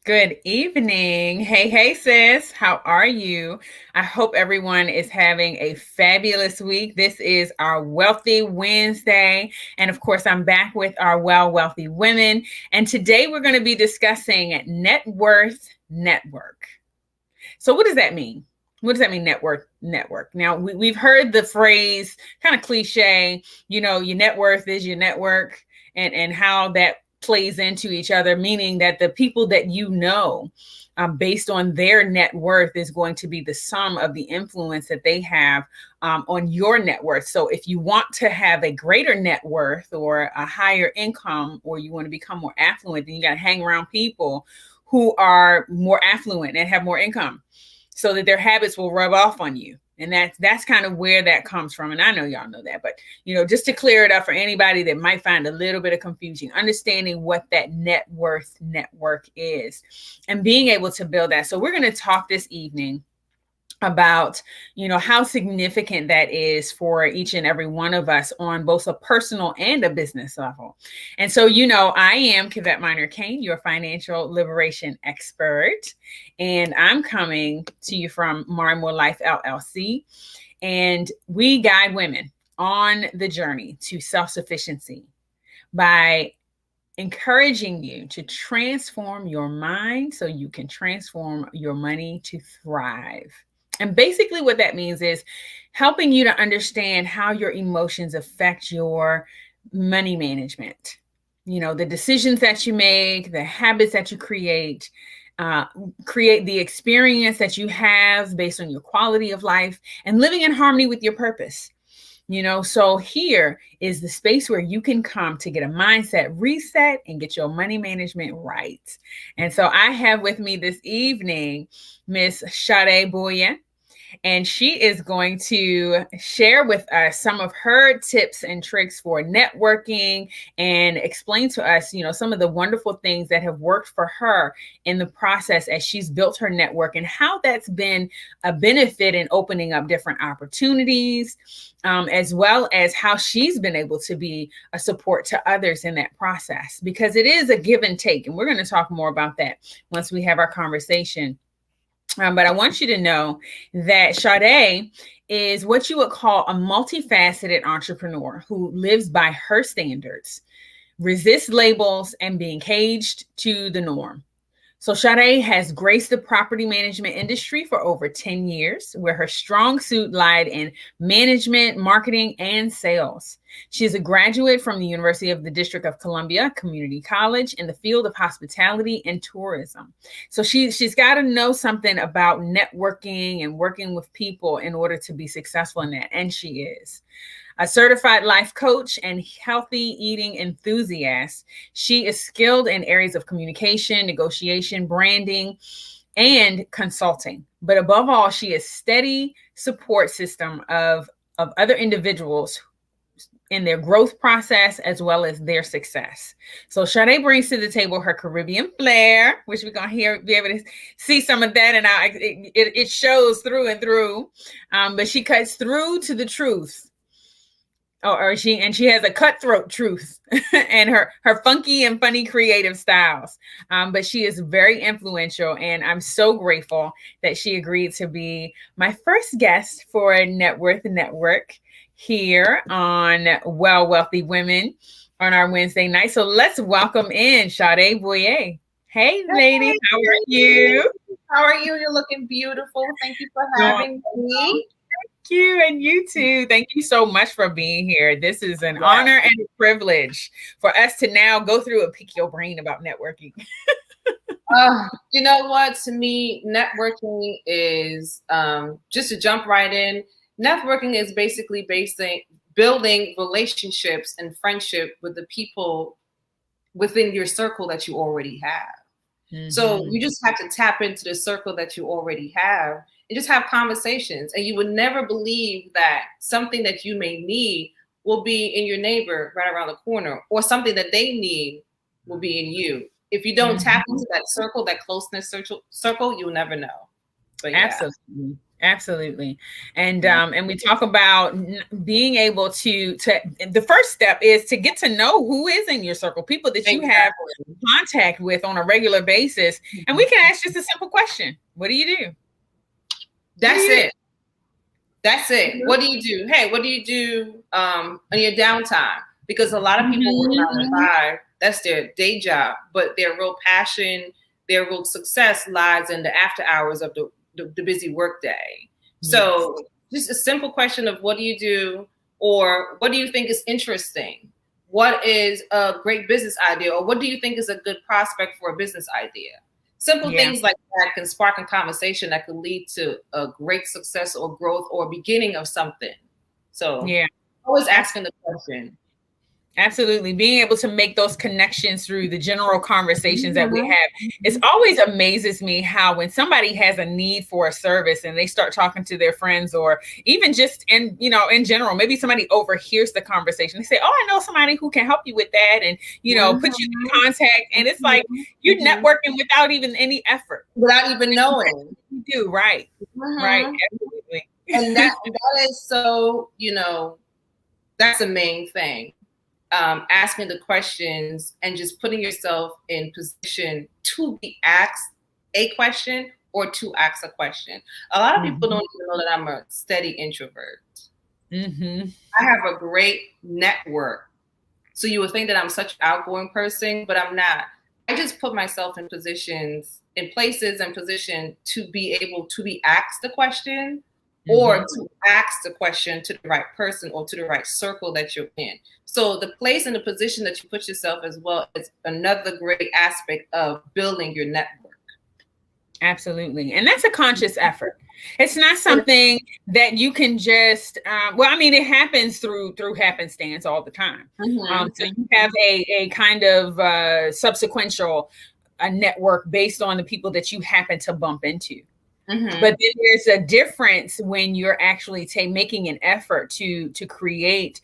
Good evening. Hey, sis. How are you? I hope everyone is having a fabulous week. This is our Wealthy Wednesday. And of course, I'm back with our wealthy women. And today we're going to be discussing net worth network. So, what does that mean? What does that mean, network? Now, we've heard the phrase kind of cliche, your net worth is your network, and how that plays into each other, meaning that the people that based on their net worth is going to be the sum of the influence that they have on your net worth. So if you want to have a greater net worth or a higher income, or you want to become more affluent, then you got to hang around people who are more affluent and have more income, so that their habits will rub off on you. And that's kind of where that comes from. And I know y'all know that, but just to clear it up for anybody that might find a little bit of confusion, understanding what that net worth network is and being able to build that. So we're going to talk this evening about how significant that is for each and every one of us on both a personal and a business level. And so I am Kivette Minor Kane, your financial liberation expert, and I'm coming to you from More Life LLC, and we guide women on the journey to self-sufficiency by encouraging you to transform your mind so you can transform your money to thrive. And basically what that means is helping you to understand how your emotions affect your money management. The decisions that you make, the habits that you create the experience that you have based on your quality of life, and living in harmony with your purpose. So here is the space where you can come to get a mindset reset and get your money management right. And so I have with me this evening Miss Sade Boyea, and she is going to share with us some of her tips and tricks for networking and explain to us, some of the wonderful things that have worked for her in the process as she's built her network, and how that's been a benefit in opening up different opportunities, as well as how she's been able to be a support to others in that process, because it is a give and take. And we're going to talk more about that once we have our conversation. But I want you to know that Sade is what you would call a multifaceted entrepreneur who lives by her standards, resists labels, and being caged to the norm. So Sade has graced the property management industry for over 10 years, where her strong suit lied in management, marketing, and sales. She is a graduate from the University of the District of Columbia Community College in the field of hospitality and tourism. So she's got to know something about networking and working with people in order to be successful in that, and she is. A certified life coach and healthy eating enthusiast, she is skilled in areas of communication, negotiation, branding, and consulting. But above all, she is steady support system of other individuals in their growth process as well as their success. So Sade brings to the table her Caribbean flair, which we're going to be able to see some of that, and it shows through and through. But she cuts through to the truth. She has a cutthroat truth and her funky and funny creative styles. But she is very influential, and I'm so grateful that she agreed to be my first guest for Net Worth Network here on Wealthy Women on our Wednesday night. So let's welcome in Sade Boyea. Hey, lady, how are you? How are you? You're looking beautiful. Thank you for having me. You, and you too. Thank you so much for being here. This is an honor and a privilege for us to now go through and pick your brain about networking. You know what? To me, networking is just to jump right in. Networking is basically building relationships and friendship with the people within your circle that you already have. Mm-hmm. So you just have to tap into the circle that you already have and just have conversations. And you would never believe that something that you may need will be in your neighbor right around the corner, or something that they need will be in you. If you don't tap into that circle, that closeness circle, you'll never know. But yeah. Absolutely. And we talk about being able to the first step is to get to know who is in your circle, people that you have contact with on a regular basis. And we can ask just a simple question. What do you do? That's it. That's it. What do you do? Hey, what do you do on your downtime? Because a lot of people work 9 to 5. That's their day job, but their real passion, their real success lies in the after hours of the busy work day. So just a simple question of what do you do, or what do you think is interesting? What is a great business idea, or what do you think is a good prospect for a business idea? Simple things like that can spark a conversation that could lead to a great success or growth or beginning of something. So always asking the question. Absolutely. Being able to make those connections through the general conversations that we have. It always amazes me how when somebody has a need for a service and they start talking to their friends, or even just in general, maybe somebody overhears the conversation. They say, oh, I know somebody who can help you with that. And, put you in contact. And it's like you're networking without even any effort. Without even knowing. You do. Right. Right. Absolutely. And that is so, that's the main thing. Asking the questions and just putting yourself in position to be asked a question or to ask a question. A lot of people don't even know that I'm a steady introvert. I have a great network. So you would think that I'm such an outgoing person, but I'm not. I just put myself in positions, in places and position to be able to be asked the question, or to ask the question to the right person or to the right circle that you're in. So the place and the position that you put yourself as well is another great aspect of building your network. Absolutely. And that's a conscious effort. It's not something that you can just, it happens through happenstance all the time. So you have a kind of subsequential network based on the people that you happen to bump into. But then there's a difference when you're actually making an effort to create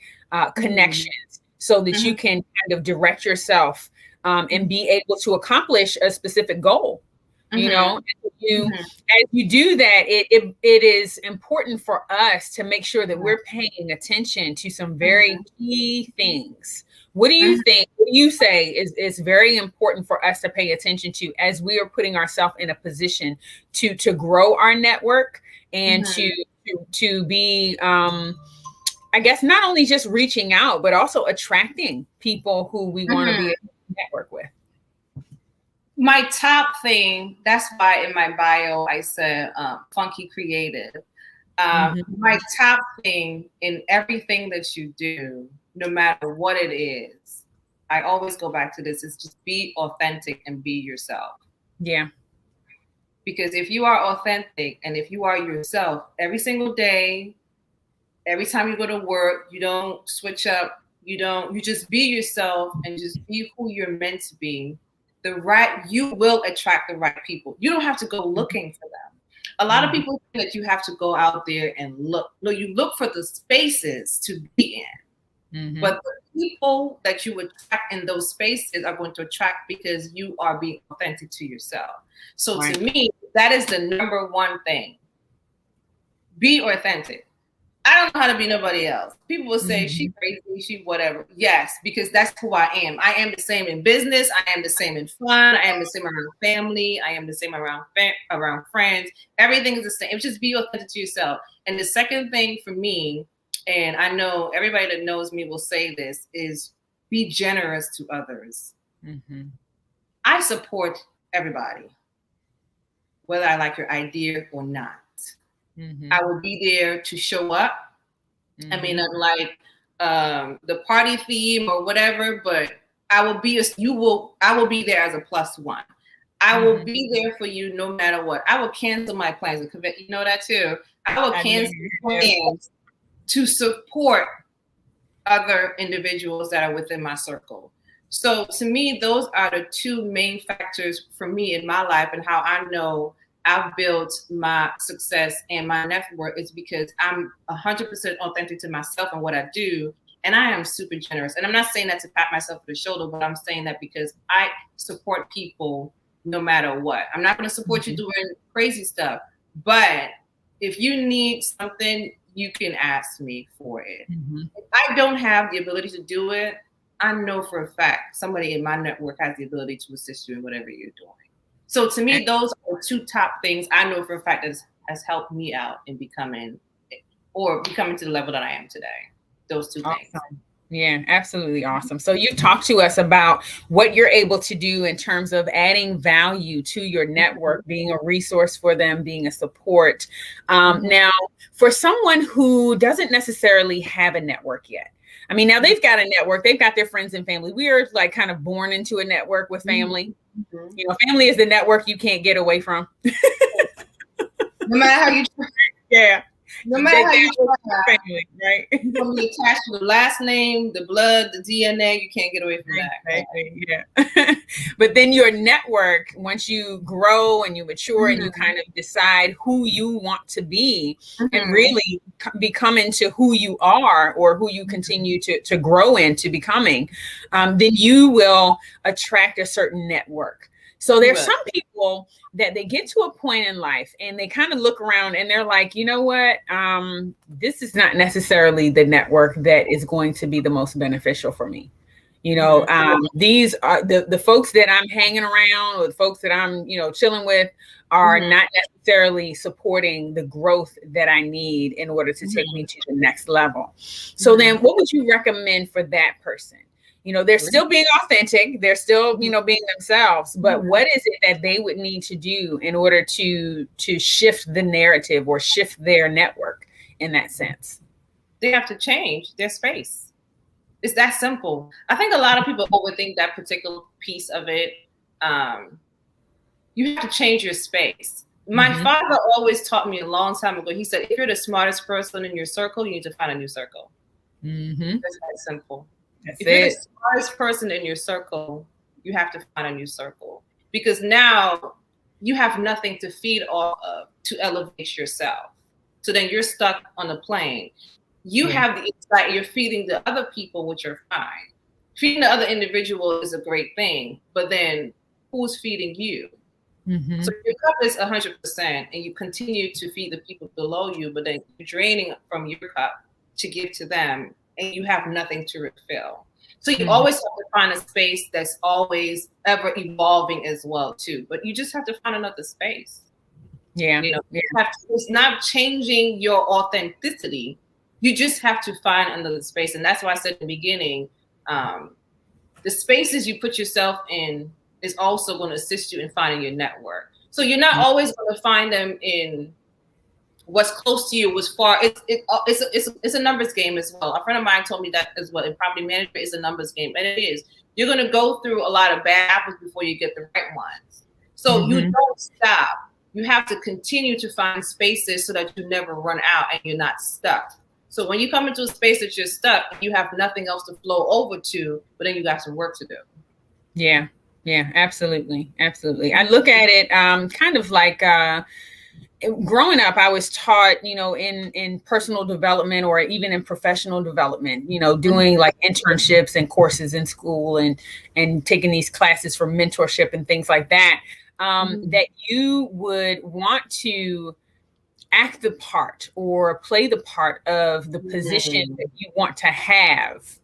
connections so that you can kind of direct yourself and be able to accomplish a specific goal. As you do that, it is important for us to make sure that we're paying attention to some very key things. What do you think? What do you say is very important for us to pay attention to as we are putting ourselves in a position to grow our network and to be, I guess, not only just reaching out, but also attracting people who we want to be able to network with? My top thing, that's why in my bio I said funky creative. My top thing in everything that you do, no matter what it is, I always go back to this, is just be authentic and be yourself. Yeah. Because if you are authentic and if you are yourself every single day, every time you go to work, you don't switch up, you just be yourself and just be who you're meant to be. You will attract the right people. You don't have to go looking for them. A lot of people think that you have to go out there and look. No, you look for the spaces to be in. But the people that you attract in those spaces are going to attract because you are being authentic to yourself. So to me, that is the number one thing. Be authentic. I don't know how to be nobody else. People will say, she crazy, she whatever. Yes, because that's who I am. I am the same in business. I am the same in fun. I am the same around family. I am the same around friends. Everything is the same. It's just be authentic to yourself. And the second thing for me, and I know everybody that knows me will say this, is be generous to others. I support everybody, whether I like your idea or not. I will be there to show up. I may not like the party theme or whatever, but I will be there as a plus one. I will be there for you no matter what. I will cancel my plans. You know that too. I will cancel plans to support other individuals that are within my circle. So to me, those are the two main factors for me in my life and how I know I've built my success and my network is because I'm 100% authentic to myself and what I do. And I am super generous. And I'm not saying that to pat myself on the shoulder, but I'm saying that because I support people no matter what. I'm not going to support you doing crazy stuff, but if you need something, you can ask me for it. Mm-hmm. If I don't have the ability to do it, I know for a fact somebody in my network has the ability to assist you in whatever you're doing. So to me, those are two top things I know for a fact that has helped me out in becoming to the level that I am today. Those two things. Yeah, absolutely awesome. So you talked to us about what you're able to do in terms of adding value to your network, being a resource for them, being a support. Now, for someone who doesn't necessarily have a network yet, I mean, now they've got a network, they've got their friends and family. We are like kind of born into a network with family. You know, family is the network you can't get away from. No matter how you try. Yeah. No matter how you try, family, right? You're gonna be attached to the last name, the blood, the DNA. You can't get away from that. Exactly. Yeah. But then your network, once you grow and you mature and you kind of decide who you want to be and really become into who you are or who you continue to grow into becoming, then you will attract a certain network. So there's some people that they get to a point in life and they kind of look around and they're like, you know what? This is not necessarily the network that is going to be the most beneficial for me. You know, these are the folks that I'm hanging around or the folks that I'm, you know, chilling with are not necessarily supporting the growth that I need in order to take me to the next level. So then what would you recommend for that person? You know, they're still being authentic. They're still, you know, being themselves. But what is it that they would need to do in order to shift the narrative or shift their network in that sense? They have to change their space. It's that simple. I think a lot of people overthink that particular piece of it. You have to change your space. My father always taught me a long time ago. He said, if you're the smartest person in your circle, you need to find a new circle. That's that simple. If you're the smartest person in your circle, you have to find a new circle because now you have nothing to feed off of to elevate yourself. So then you're stuck on the plane. You have the insight, you're feeding the other people, which are fine. Feeding the other individual is a great thing, but then who's feeding you? So your cup is 100% and you continue to feed the people below you, but then you're draining from your cup to give to them. And you have nothing to refill. So you always have to find a space that's always ever evolving as well too. But you just have to find another space. Yeah. You know, it's not changing your authenticity. You just have to find another space. And that's why I said in the beginning, the spaces you put yourself in is also going to assist you in finding your network. So you're not always going to find them in what's close to you, was far. It's a numbers game as well. A friend of mine told me that as well. In property management is a numbers game, and it is. You're going to go through a lot of bad apples before you get the right ones. So you don't stop. You have to continue to find spaces so that you never run out and you're not stuck. So when you come into a space that you're stuck, you have nothing else to flow over to, but then you got some work to do. Yeah, absolutely. I look at it kind of like growing up, I was taught, you know, in personal development or even in professional development, you know, doing like internships and courses in school and taking these classes for mentorship and things like that, that you would want to act the part or play the part of the position that you want to have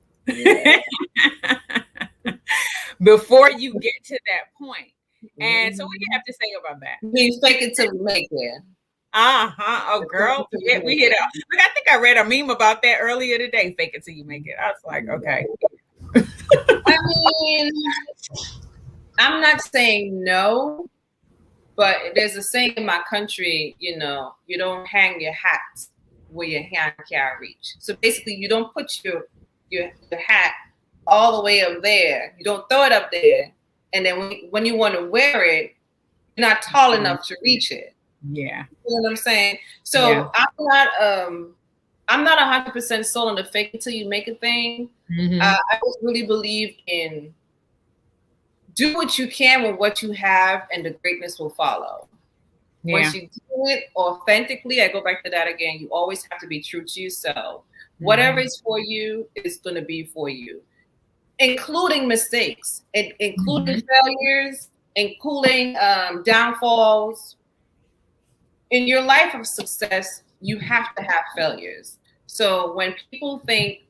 before you get to that point. And so what do you have to say about that? You fake it till you make it. Oh, girl, we hit up. Look, I think I read a meme about that earlier today. Fake it till you make it. I was like, okay. I mean, I'm not saying no, but there's a saying in my country, you know, you don't hang your hat where your hand can't reach. So basically, you don't put your hat all the way up there. You don't throw it up there. And then when you want to wear it, you're not tall enough to reach it. Yeah. You know what I'm saying? So I'm not 100% sold on the fake it till you make it thing. I just really believe in do what you can with what you have and the greatness will follow. Once you do it authentically, I go back to that again, you always have to be true to yourself. Whatever is for you is going to be for you, including mistakes, including failures, including downfalls. in your life of success, you have to have failures. So when people think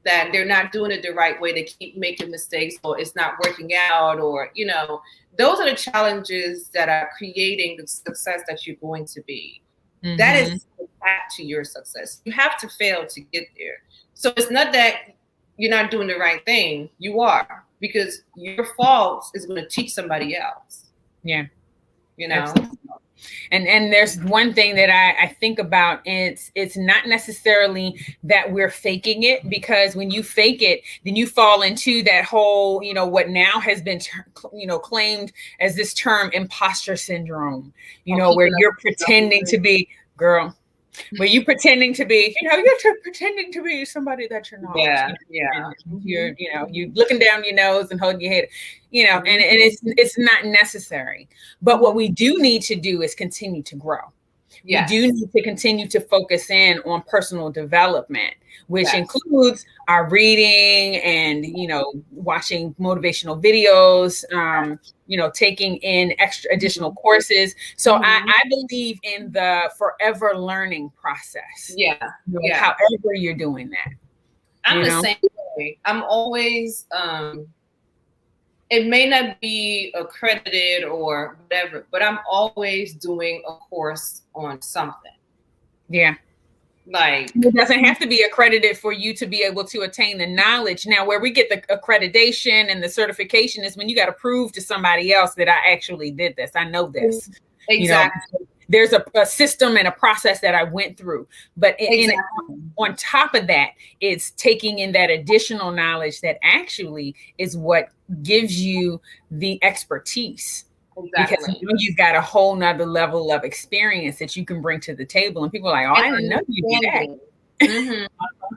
that they're not doing it the right way, they keep making mistakes, or it's not working out, or, you know, those are the challenges that are creating the success that you're going to be. Mm-hmm. That is the path to your success. You have to fail to get there. So it's not that you're not doing the right thing. You are, because your fault is going to teach somebody else. Yeah. You know? Absolutely. And there's one thing that I think about, and it's not necessarily that we're faking it, because when you fake it, then you fall into that whole, you know, what now has been, claimed as this term, imposter syndrome, where you're pretending to be, girl, where you pretending to be, you're pretending to be somebody that you're not. Yeah. And you're, you looking down your nose and holding your head, and it's not necessary. But what we do need to do is continue to grow. Yes. We do need to continue to focus in on personal development, which includes our reading and, watching motivational videos, taking in extra additional courses. So I believe in the forever learning process. Yeah. However you're doing that. I'm the same way. I'm always, it may not be accredited or whatever, but I'm always doing a course on something. Yeah. Like, it doesn't have to be accredited for you to be able to attain the knowledge. Now, where we get the accreditation and the certification is when you got to prove to somebody else that I actually did this. I know this. Exactly. There's a system and a process that I went through. But on top of that, it's taking in that additional knowledge that actually is what gives you the expertise. Exactly. Because you've got a whole nother level of experience that you can bring to the table. And people are like, oh, I didn't know you did that.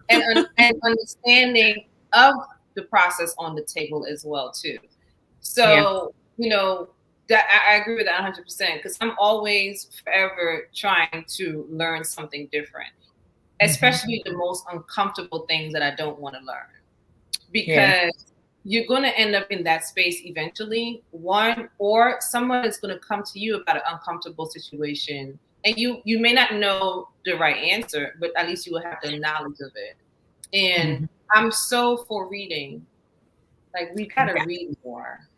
And understanding of the process on the table as well, too. So, that I agree with that 100%, because I'm always forever trying to learn something different, especially the most uncomfortable things that I don't want to learn, because you're going to end up in that space eventually, or someone is going to come to you about an uncomfortable situation, and you may not know the right answer, but at least you will have the knowledge of it. And I'm so for reading. Like, we got to read more.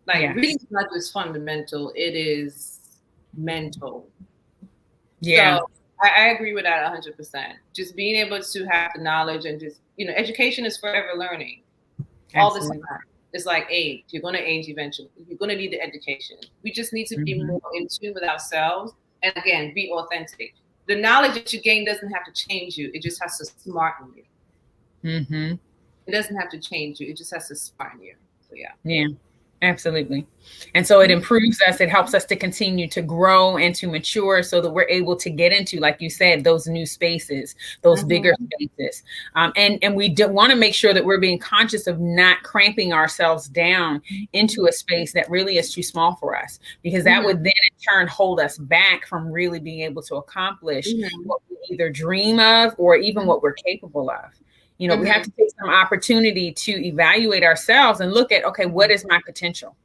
Like, reading is not just fundamental, it is mental. Yeah. So I agree with that 100%. Just being able to have the knowledge, and just, education is forever learning. All the time. It's like age. You're going to age eventually. You're going to need the education. We just need to be more in tune with ourselves. And again, be authentic. The knowledge that you gain doesn't have to change you. It just has to smarten you. It doesn't have to change you. It just has to smarten you. So, yeah. Absolutely. And so it improves us. It helps us to continue to grow and to mature, so that we're able to get into, like you said, those new spaces, those bigger spaces. And we want to make sure that we're being conscious of not cramping ourselves down into a space that really is too small for us, because that would then in turn hold us back from really being able to accomplish what we either dream of or even what we're capable of. We have to take some opportunity to evaluate ourselves and look at, okay, what is my potential?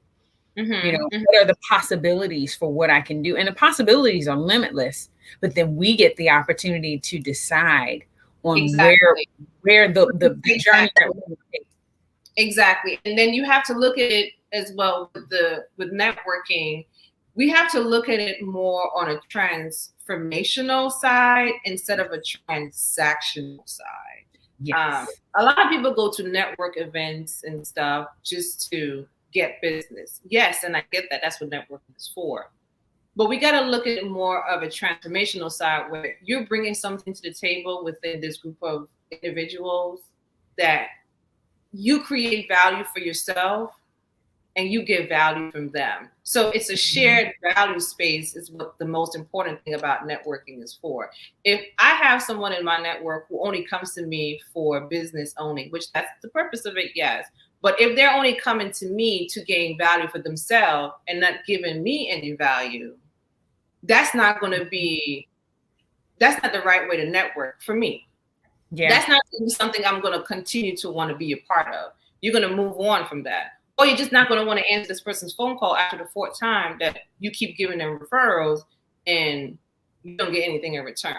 What are the possibilities for what I can do? And the possibilities are limitless, but then we get the opportunity to decide on where the journey that we're going to take. Exactly. And then you have to look at it as well with networking. We have to look at it more on a transformational side instead of a transactional side. Yes. A lot of people go to network events and stuff just to get business. Yes, and I get that. That's what networking is for. But we got to look at it more of a transformational side, where you're bringing something to the table within this group of individuals that you create value for yourself and you get value from them. So it's a shared value space is what the most important thing about networking is for. If I have someone in my network who only comes to me for business only, which that's the purpose of it, yes. But if they're only coming to me to gain value for themselves and not giving me any value, that's not the right way to network for me. Yeah. That's not something I'm going to continue to want to be a part of. You're going to move on from that. Or you're just not going to want to answer this person's phone call after the fourth time that you keep giving them referrals. and you don't get anything in return.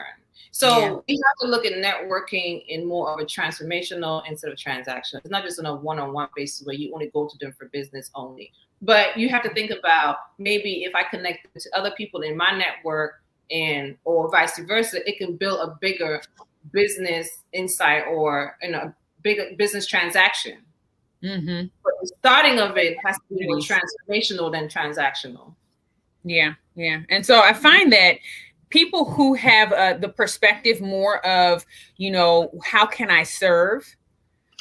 So we have to look at networking in more of a transformational instead of transactional. It's not just on a one-on-one basis where you only go to them for business only. But you have to think about, maybe if I connect to other people in my network, and or vice versa, it can build a bigger business insight or a bigger business transaction. Mm-hmm. But the starting of it has to be more transformational than transactional. Yeah. And so I find that people who have the perspective more of, how can I serve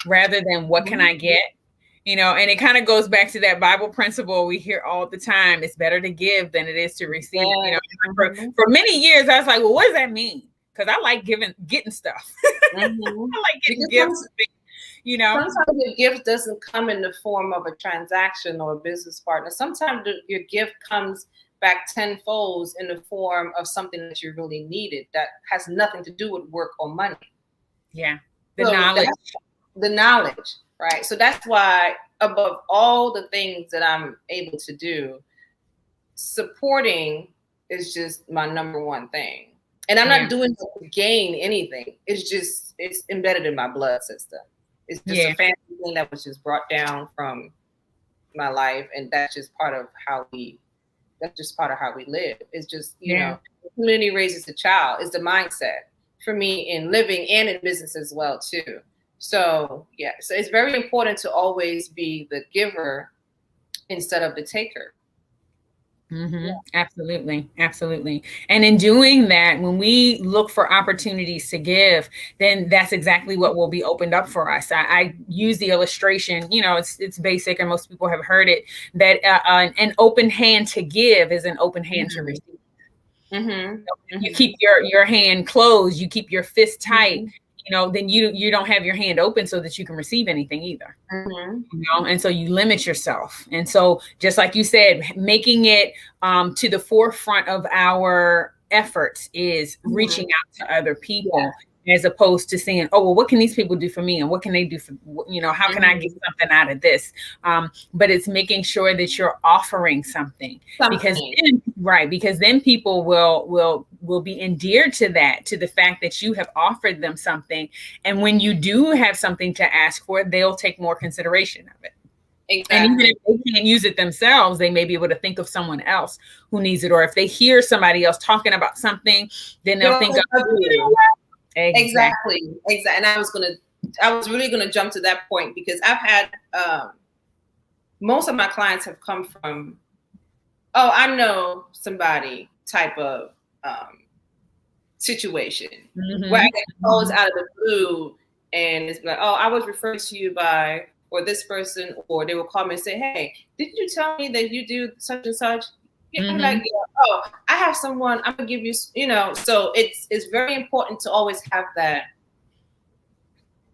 rather than what can I get? And it kind of goes back to that Bible principle we hear all the time. It's better to give than it is to receive. For many years, I was like, well, what does that mean? Because I like getting stuff. I like getting gifts. Sometimes your gift doesn't come in the form of a transaction or a business partner. Sometimes your gift comes back tenfold in the form of something that you really needed that has nothing to do with work or money. Yeah. The knowledge. Right. So that's why, above all the things that I'm able to do, supporting is just my number one thing. And I'm not doing it to gain anything. It's embedded in my blood system. It's just a fancy thing that was just brought down from my life. And that's just part of how we live. It's just, the community raises a child. It's the mindset for me in living and in business as well, too. So it's very important to always be the giver instead of the taker. Mm-hmm. Yeah. Absolutely. And in doing that, when we look for opportunities to give, then that's exactly what will be opened up for us. I use the illustration, it's basic and most people have heard it, that an open hand to give is an open hand to receive. Mm-hmm. You keep your hand closed, you keep your fist tight, then you don't have your hand open so that you can receive anything either. And so you limit yourself. And so just like you said, making it to the forefront of our efforts is reaching out to other people, as opposed to saying, oh, well, what can these people do for me? And what can they do for, how can I get something out of this? But it's making sure that you're offering something. Because then people will be endeared to the fact that you have offered them something. And when you do have something to ask for, they'll take more consideration of it. Exactly. And even if they can't use it themselves, they may be able to think of someone else who needs it. Or if they hear somebody else talking about something, then they'll think of you. Exactly. And I was really gonna jump to that point, because I've had most of my clients have come from, I know somebody type of situation where I get calls out of the blue, and it's like, I was referred to you by or this person, or they will call me and say, hey, did you tell me that you do such and such? I'm like, I have someone, I'm gonna give you, so it's very important to always have that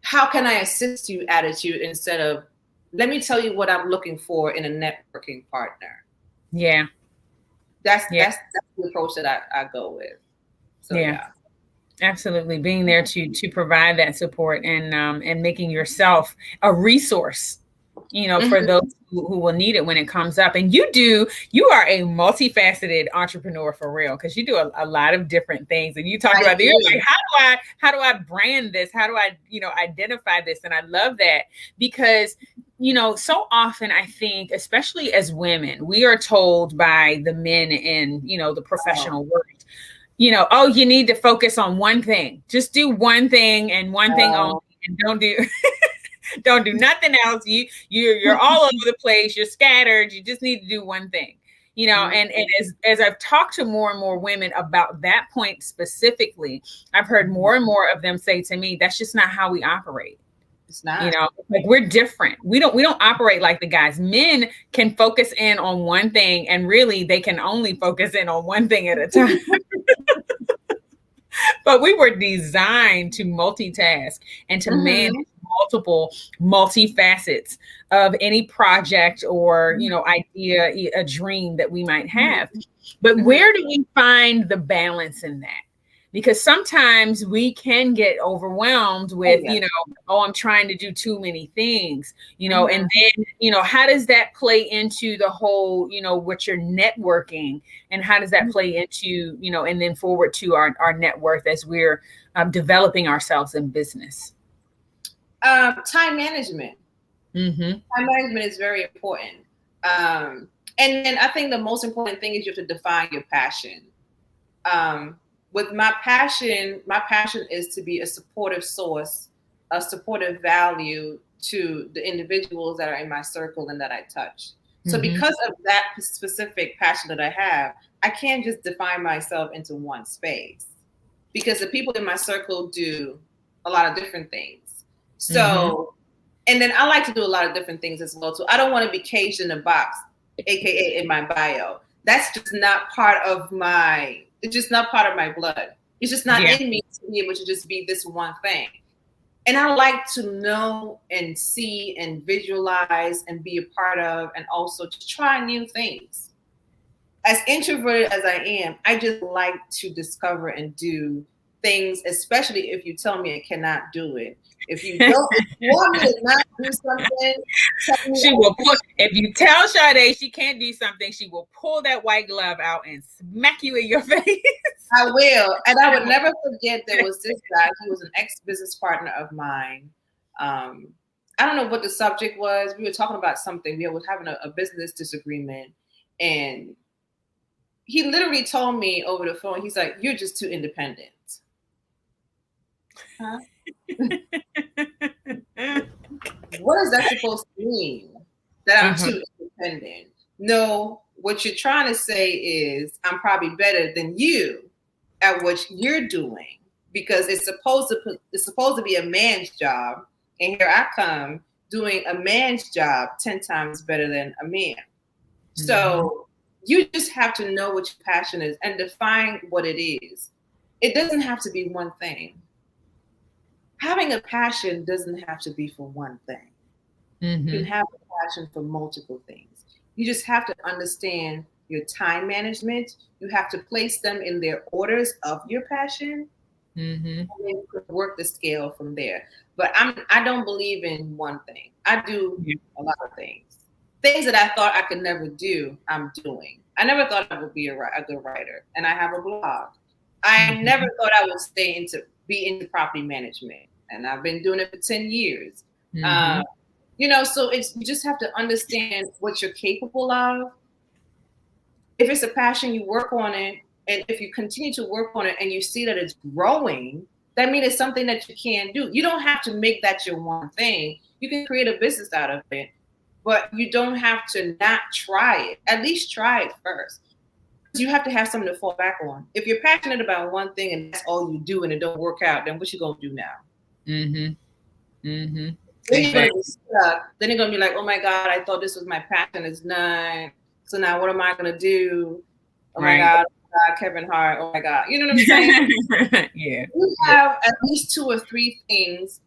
how can I assist you attitude, instead of let me tell you what I'm looking for in a networking partner. That's the approach that I go with. So absolutely, being there to provide that support and making yourself a resource, for those who will need it when it comes up. And you are a multifaceted entrepreneur for real, because you do a lot of different things. And you talk about you're like, how do I brand this? How do I, identify this? And I love that, because so often I think, especially as women, we are told by the men in, the professional world, you need to focus on one thing. Just do one thing and one thing only, and don't do nothing else. You're all over the place. You're scattered. You just need to do one thing. And as I've talked to more and more women about that point specifically, I've heard more and more of them say to me, that's just not how we operate. It's not. Like, we're different. We don't operate like the guys. Men can focus in on one thing, and really they can only focus in on one thing at a time. But we were designed to multitask and to manage multi-facets of any project or, idea, a dream that we might have. But where do we find the balance in that? because sometimes we can get overwhelmed with, oh, I'm trying to do too many things, and then, how does that play into the whole, what you're networking, and how does that play into, and then forward to our net worth as we're developing ourselves in business? Time management. Time management is very important. And then I think the most important thing is you have to define your passion. With my passion is to be a supportive source, a supportive value to the individuals that are in my circle and that I touch. So because of that specific passion that I have, I can't just define myself into one space, because the people in my circle do a lot of different things. So, and then I like to do a lot of different things as well. So I don't want to be caged in a box, AKA in my bio. That's just not part of it's just not part of my blood. It's just not in me to be able to just be this one thing. And I like to know and see and visualize and be a part of, and also to try new things. As introverted as I am, I just like to discover and do things, especially if you tell me I cannot do it. If you want me to not do something, tell me. She will pull. If you tell Sade she can't do something, she will pull that white glove out and smack you in your face. I will. And I would never forget there was this guy. He was an ex-business partner of mine. I don't know what the subject was. We were talking about something. We were having a business disagreement. And he literally told me over the phone, he's like, "You're just too independent." Huh? What is that supposed to mean? That I'm too independent? No, what you're trying to say is I'm probably better than you at what you're doing, because it's supposed to be a man's job, and here I come doing a man's job 10 times better than a man. So you just have to know what your passion is and define what it is. It doesn't have to be one thing. Having a passion doesn't have to be for one thing. You can have a passion for multiple things. You just have to understand your time management. You have to place them in their orders of your passion, and then you can work the scale from there. But I don't believe in one thing. I do a lot of things. Things that I thought I could never do, I'm doing. I never thought I would be a good writer, and I have a blog. I never thought I would be into property management, and I've been doing it for 10 years. So you just have to understand what you're capable of. If it's a passion, you work on it. And if you continue to work on it and you see that it's growing, that means it's something that you can do. You don't have to make that your one thing. You can create a business out of it, but you don't have to not try it. At least try it first. You have to have something to fall back on. If you're passionate about one thing and that's all you do and it don't work out, then what you gonna do now? Then you're gonna be stuck. Then you're gonna be like, "Oh my God, I thought this was my passion. It's not. So now what am I gonna do? Oh my God, Kevin Hart. Oh my God." You know what I'm saying? You have at least 2 or 3 things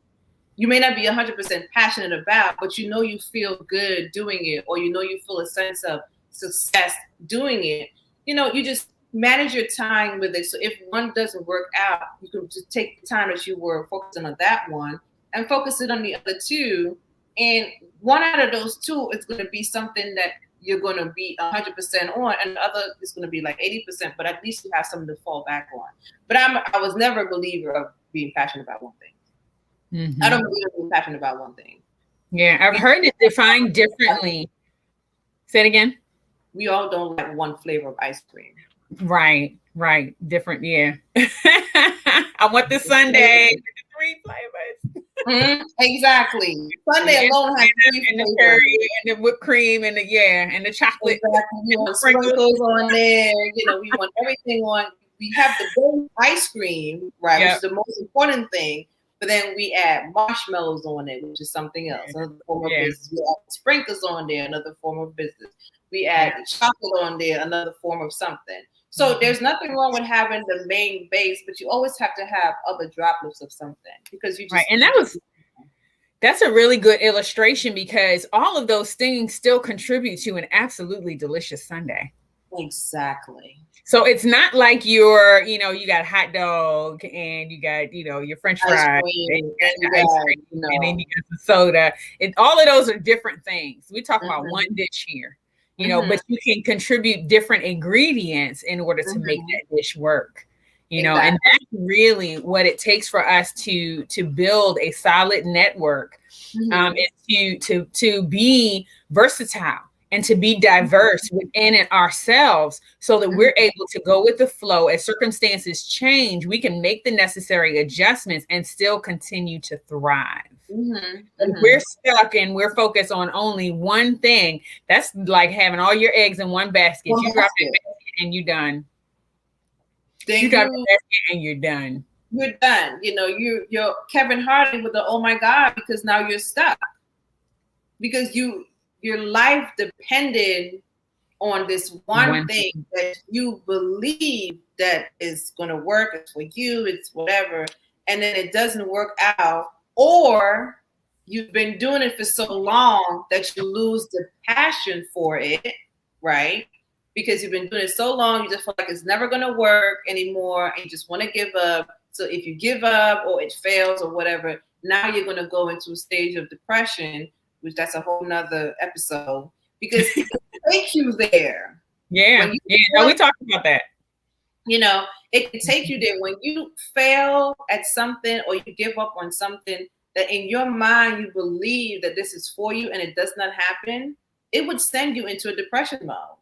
you may not be 100% passionate about, but you feel good doing it, or you feel a sense of success doing it. You just manage your time with it. So if one doesn't work out, you can just take the time that you were focusing on that one and focus it on the other 2. And one out of those 2 is going to be something that you're going to be 100% on, and the other is going to be like 80%, but at least you have something to fall back on. But I was never a believer of being passionate about one thing. I don't believe in being passionate about one thing. Yeah, I've heard it defined differently. Say it again. We all don't like one flavor of ice cream. Right. Different, yeah. I want the sundae, 3 flavors. Exactly. Sundae alone has 3 and the curry and the whipped cream and the chocolate. Exactly. We want sprinkles on there. We want everything on. We have the ice cream, right, which is the most important thing. But then we add marshmallows on it, which is something else. Another form of business. We add sprinkles on there, another form of business. We add chocolate on there, another form of something. So there's nothing wrong with having the main base, but you always have to have other droplets of something, because you just and that's a really good illustration, because all of those things still contribute to an absolutely delicious sundae. Exactly. So it's not like you're, you got a hot dog and you got, your French Ice fries and cream, you and got you the ice got, cream and then you got the soda. All of those are different things. We talk about one dish here, but you can contribute different ingredients in order to make that dish work. Exactly. And that's really what it takes for us to build a solid network, is to be versatile and to be diverse within it ourselves, so that we're able to go with the flow. As circumstances change, we can make the necessary adjustments and still continue to thrive. If we're stuck and we're focused on only one thing, that's like having all your eggs in one basket. You drop that basket and you're done. You drop the basket and you're done. You're done. You're Kevin Hart with the oh my God, because now you're stuck. Because your life depended on this one thing that you believe that is going to work. It's for you, it's whatever, and then it doesn't work out, or you've been doing it for so long that you lose the passion for it, right? Because you've been doing it so long, you just feel like it's never going to work anymore, and you just want to give up. So if you give up or it fails or whatever, now you're going to go into a stage of depression, which that's a whole nother episode, because it take you there. Yeah. No, we talked about that. It can take you there when you fail at something or you give up on something that in your mind you believe that this is for you and it does not happen. It would send you into a depression mode.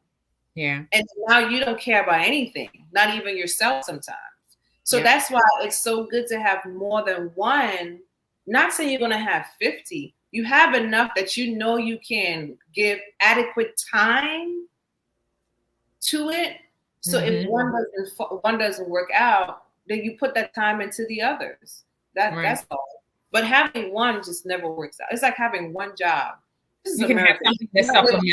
Yeah. And now you don't care about anything, not even yourself sometimes. So that's why it's so good to have more than one. Not saying you're going to have 50. You have enough that you can give adequate time to it. So if one doesn't work out, then you put that time into the others. That's all. But having one just never works out. It's like having one job. This is America. Have something that's supplemental.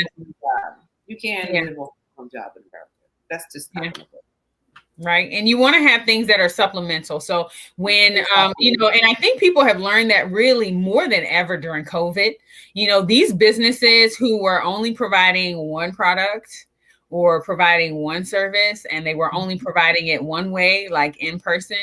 You can't live on one job in America. That's just not going to work. Right. And you want to have things that are supplemental. So when, and I think people have learned that really more than ever during COVID, these businesses who were only providing one product or providing one service, and they were only providing it one way, like in person,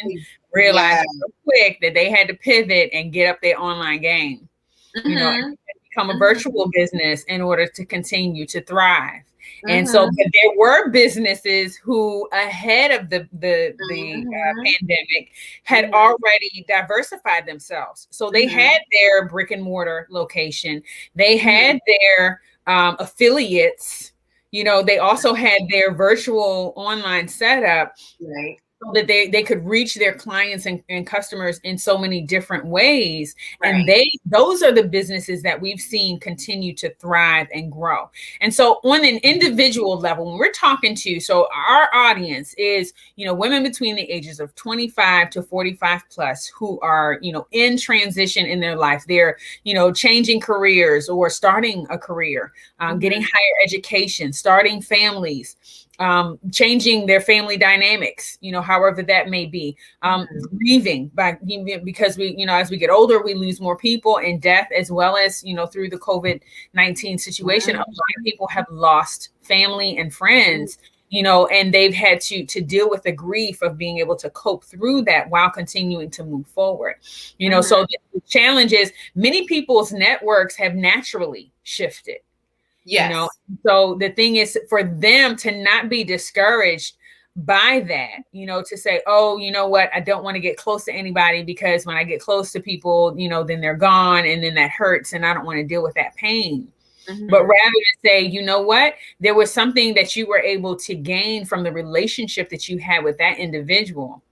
realized real quick that they had to pivot and get up their online game, and become a virtual business in order to continue to thrive. And so, but there were businesses who, ahead of the pandemic, had already diversified themselves. So they had their brick and mortar location, they had their affiliates. They also had their virtual online setup. Right. So that they could reach their clients and customers in so many different ways. Right. And those are the businesses that we've seen continue to thrive and grow. And so on an individual level, when we're talking to, so our audience is, women between the ages of 25 to 45 plus who are, in transition in their life. They're, changing careers or starting a career, getting higher education, starting families, changing their family dynamics, however that may be, grieving because we, as we get older, we lose more people in death, as well as, through the COVID-19 situation, a lot of people have lost family and friends, and they've had to deal with the grief of being able to cope through that while continuing to move forward. So the challenge is many people's networks have naturally shifted. Yes. So the thing is for them to not be discouraged by that, to say, oh, you know what, I don't want to get close to anybody because when I get close to people, then they're gone and then that hurts and I don't want to deal with that pain. But rather to say, you know what, there was something that you were able to gain from the relationship that you had with that individual.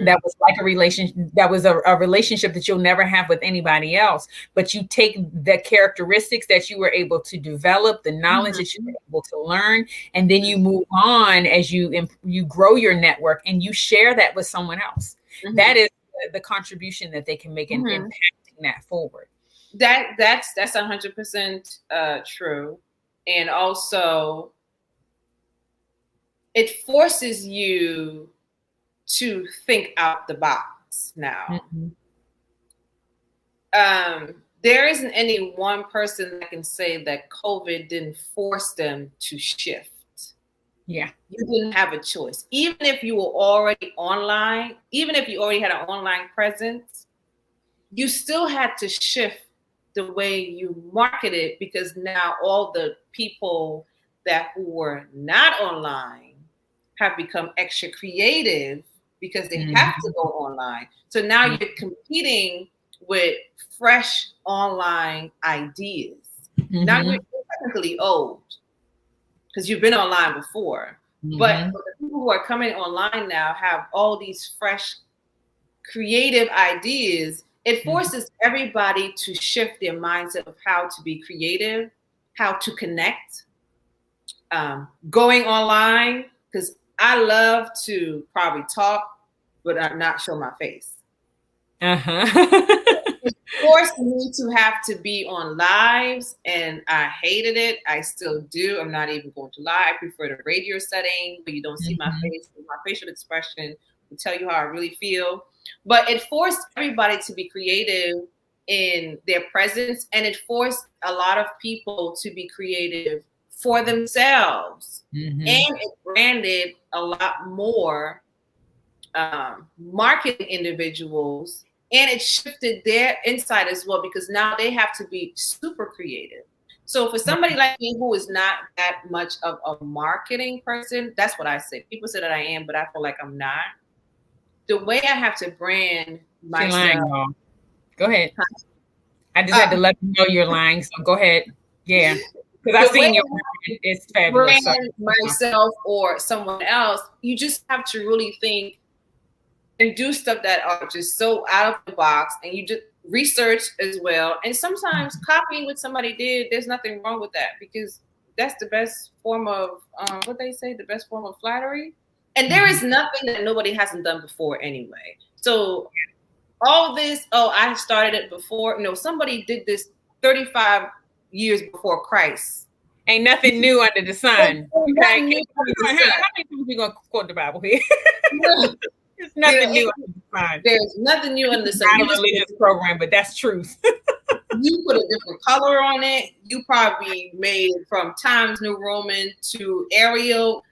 That was like a relationship, that was a relationship that you'll never have with anybody else. But you take the characteristics that you were able to develop, the knowledge that you were able to learn, and then you move on as you grow your network and you share that with someone else. That is the contribution that they can make in impacting that forward. That's 100% true. And also it forces you to think out the box now. There isn't any one person that can say that COVID didn't force them to shift. Yeah. You didn't have a choice. Even if you were already online, even if you already had an online presence, you still had to shift the way you marketed, because now all the people who were not online have become extra creative because they have to go online. So now you're competing with fresh online ideas. Now you're technically old because you've been online before. But the people who are coming online now have all these fresh creative ideas. It forces everybody to shift their mindset of how to be creative, how to connect, going online, because I love to probably talk, but not show my face. It forced me to have to be on lives, and I hated it. I still do. I'm not even going to lie. I prefer the radio setting where you don't see my face. My facial expression will tell you how I really feel. But it forced everybody to be creative in their presence, and it forced a lot of people to be creative for themselves. And it branded a lot more marketing individuals, and it shifted their insight as well, because now they have to be super creative. So for somebody like me who is not that much of a marketing person, that's what I say. People say that I am, but I feel like I'm not. The way I have to brand myself. Go ahead. I just had to let you know you're lying, so go ahead. Yeah, because I've seen your brand. It's fabulous. Brand myself or someone else, you just have to really think and do stuff that are just so out of the box, and you just research as well. And sometimes copying what somebody did, there's nothing wrong with that, because that's the best form of what they say, the best form of flattery. And there is nothing that nobody hasn't done before anyway. So all this, I started it before. No, somebody did this 35 years before Christ. Ain't nothing new under the sun. Okay? How many times we gonna quote the Bible here? There's nothing new under the sun. There's nothing new under the sun. Not a religious program, but that's truth. You put a different color on it. You probably made it from Times New Roman to Arial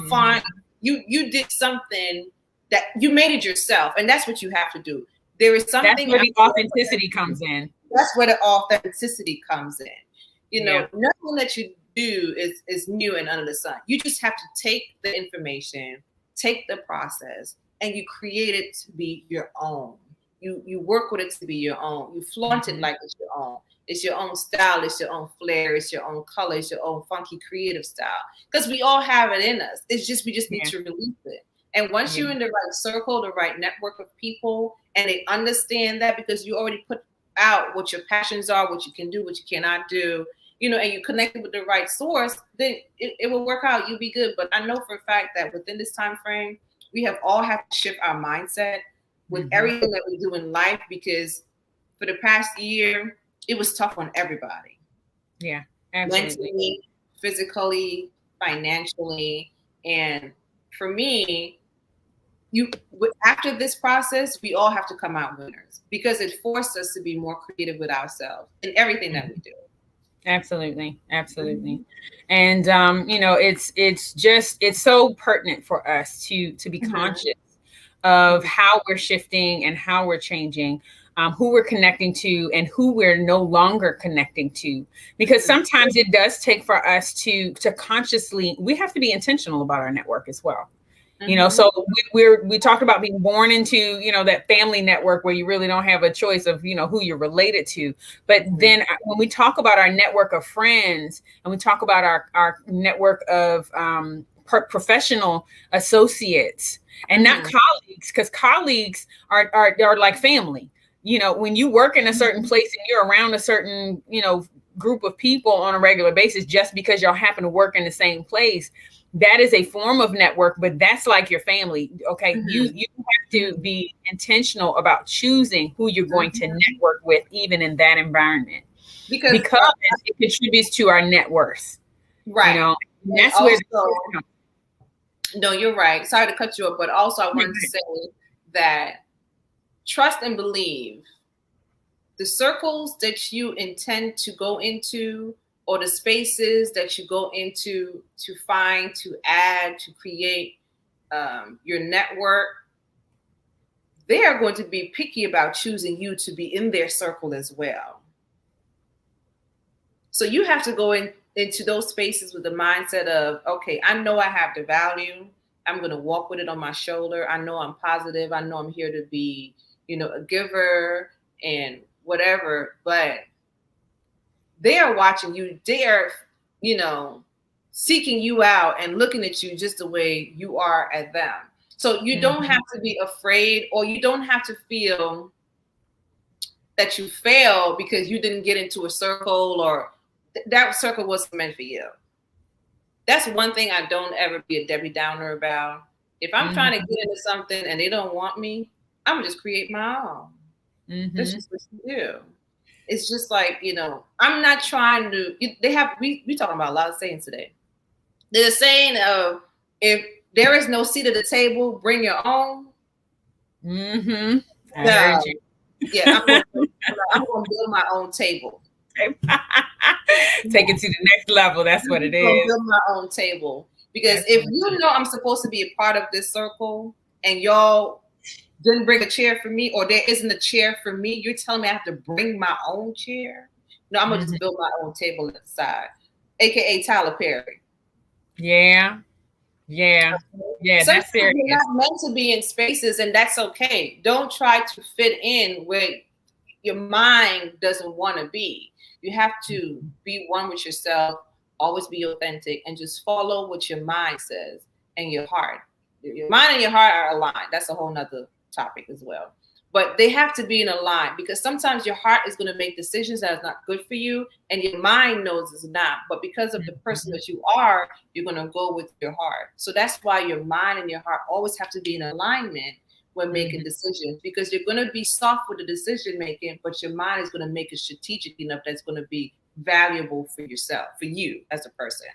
font. You did something that you made it yourself, and that's what you have to do. There is something. That's where the authenticity comes in. That's where the authenticity comes in. You know, nothing that you do is new and under the sun. You just have to take the information, take the process, and you create it to be your own. You work with it to be your own. You flaunt it like it's your own. It's your own style. It's your own flair. It's your own color. It's your own funky creative style. Because we all have it in us. It's just we just need to release it. And once you're in the right circle, the right network of people, and they understand that, because you already put out what your passions are, what you can do, what you cannot do, you know, and you connected with the right source, then it will work out. You'll be good. But I know for a fact that within this time frame, we have all had to shift our mindset with everything that we do in life, because for the past year, it was tough on everybody. Yeah, absolutely. Mentally, physically, financially. And for me, after this process, we all have to come out winners, because it forced us to be more creative with ourselves in everything that we do. Absolutely. And you know, it's so pertinent for us to be conscious of how we're shifting and how we're changing, who we're connecting to and who we're no longer connecting to, because sometimes it does take for us to consciously, we have to be intentional about our network as well. You know, so we talked about being born into, you know, that family network where you really don't have a choice of, you know, who you're related to. But then when we talk about our network of friends, and we talk about our network of professional associates, and not colleagues, because colleagues are like family. You know, when you work in a certain place and you're around a certain, you know, group of people on a regular basis, just because y'all happen to work in the same place, that is a form of network, but that's like your family. Okay. You have to be intentional about choosing who you're going to network with, even in that environment, because it contributes to our net worth. Right. You know, and that's also, where no, you're right. Sorry to cut you off, but also I wanted to say that trust and believe the circles that you intend to go into or the spaces that you go into to find, to add, to create your network, they are going to be picky about choosing you to be in their circle as well. So you have to go into those spaces with the mindset of, okay, I know I have the value. I'm going to walk with it on my shoulder. I know I'm positive. I know I'm here to be, a giver and whatever, but they are watching you. They are, seeking you out and looking at you just the way you are at them. So you don't have to be afraid, or you don't have to feel that you fail because you didn't get into a circle, or that circle wasn't meant for you. That's one thing I don't ever be a Debbie Downer about. If I'm trying to get into something and they don't want me, I'm gonna just create my own. That's just what you do. It's just like, I'm not trying to. We talking about a lot of sayings today. There's a saying of, if there is no seat at the table, bring your own. I heard you. Yeah, I'm gonna build my own table. Take it to the next level. That's what it is. I'm build my own table, because if you know I'm supposed to be a part of this circle and y'all didn't bring a chair for me, or there isn't a chair for me, you're telling me I have to bring my own chair? No, I'm gonna just build my own table at the side, aka Tyler Perry. Yeah. That's serious. You're not meant to be in spaces, and that's okay. Don't try to fit in where your mind doesn't want to be. You have to be one with yourself, always be authentic, and just follow what your mind says and your heart. Your mind and your heart are aligned. That's a whole nother topic as well. But they have to be in a line, because sometimes your heart is going to make decisions that is not good for you, and your mind knows it's not. But because of the person that you are, you're going to go with your heart. So that's why your mind and your heart always have to be in alignment when making decisions, because you're going to be soft with the decision making, but your mind is going to make it strategic enough that's going to be valuable for yourself, for you as a person.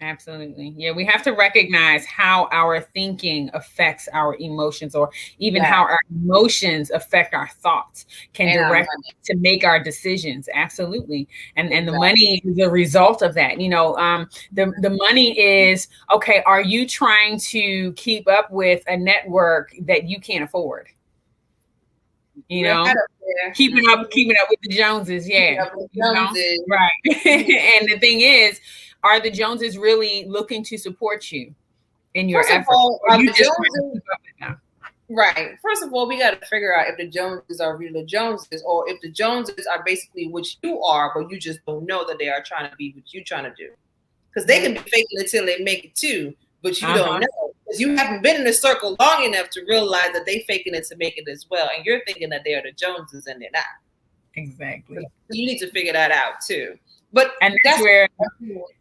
Absolutely. Yeah, we have to recognize how our thinking affects our emotions, or even how our emotions affect our thoughts can direct to make our decisions. Absolutely. And the money is a result of that. The money is, okay, are you trying to keep up with a network that you can't afford? Keeping up with the Joneses. Yeah. Right. And the thing is, are the Joneses really looking to support you in your efforts? Right. First of all, we got to figure out if the Joneses are really the Joneses, or if the Joneses are basically what you are, but you just don't know that they are trying to be what you're trying to do. Because they can be faking it till they make it too, but you don't know, because you haven't been in the circle long enough to realize that they faking it to make it as well, and you're thinking that they're the Joneses and they're not. Exactly. So you need to figure that out too. But that's where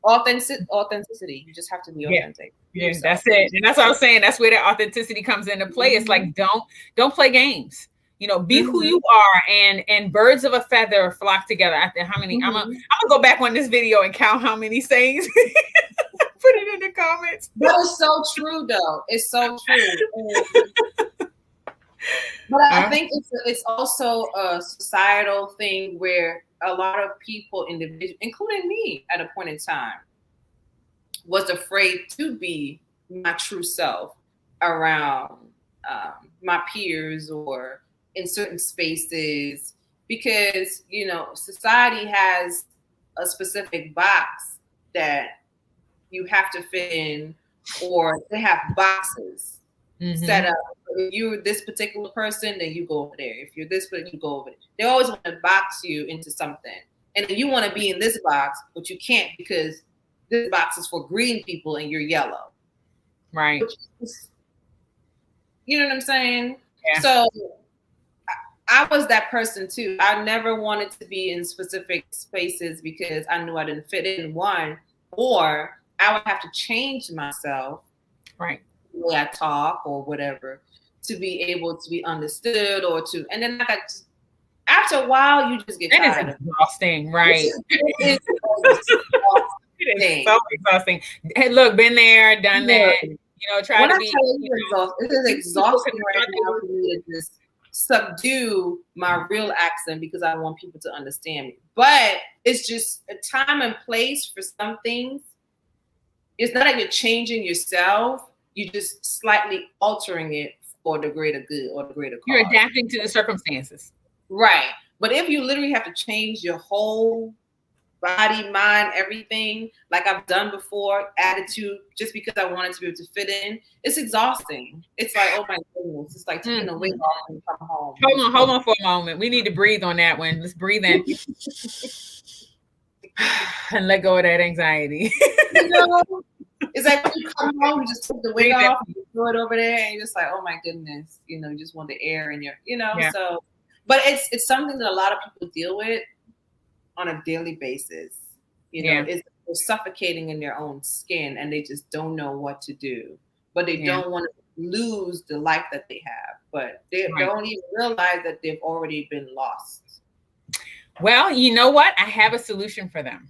authenticity. You just have to be authentic. Yeah, that's it. And that's what I was saying. That's where the authenticity comes into play. It's like, don't play games. Be who you are, and birds of a feather flock together. After how many? I'm gonna go back on this video and count how many sayings. Put it in the comments. That is so true, though. It's so true. But I think it's also a societal thing where a lot of people, individuals, including me at a point in time, was afraid to be my true self around my peers or in certain spaces, because, society has a specific box that you have to fit in, or they have boxes set up. If you're this particular person, then you go over there. If you're this person, you go over there. They always want to box you into something. And if you want to be in this box, but you can't, because this box is for green people and you're yellow. Right. You know what I'm saying? Yeah. So I was that person too. I never wanted to be in specific spaces because I knew I didn't fit in one, or I would have to change myself. Right. The way I talk or whatever, to be able to be understood, and then after a while, you just get tired. It's exhausting, right? It is so exhausting. Hey, look, been there, done that. Try to be. It is exhausting right now for me to just subdue my real accent because I want people to understand me. But it's just a time and place for some things. It's not like you're changing yourself. You're just slightly altering it for the greater good or the greater cause. You're adapting to the circumstances. Right. But if you literally have to change your whole body, mind, everything, like I've done before, attitude, just because I wanted to be able to fit in, it's exhausting. It's like, oh my goodness, it's like taking a weight off and come home. Hold on for a moment. We need to breathe on that one. Let's breathe in and let go of that anxiety. You know, it's like when you come home, you just take the weight off, and you throw it over there, and you're just like, oh my goodness, you know, you just want the air in your, you know, so. But it's something that a lot of people deal with on a daily basis. You know, they're suffocating in their own skin and they just don't know what to do. But they don't want to lose the life that they have. But they don't even realize that they've already been lost. Well, you know what? I have a solution for them.